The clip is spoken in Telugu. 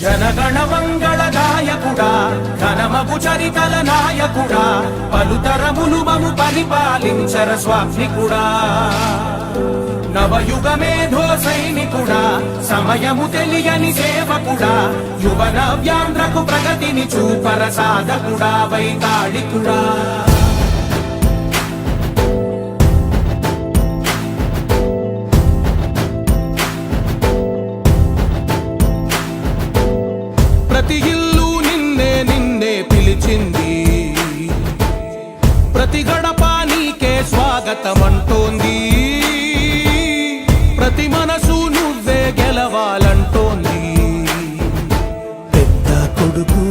జనగణ మంగళ గాయకుడా ఘనమగు చరితల నాయకుడా పలుతరములు మము పరిపాలించర స్వామికుడా నవయుగ మేధో సైనికుడా సమయము తెలియని సేవకుడా యువ నవ్యాంధ్రకు ప్రగతిని చూపర సాధకుడా వైతాళికుడా ప్రతి ఇల్లు నిన్నే నిన్నే పిలిచింది ప్రతి గడప నీకే స్వాగతమంటోంది ప్రతి మనసు నువ్వే గెలవాలంటోంది పెద్ద కొడుకు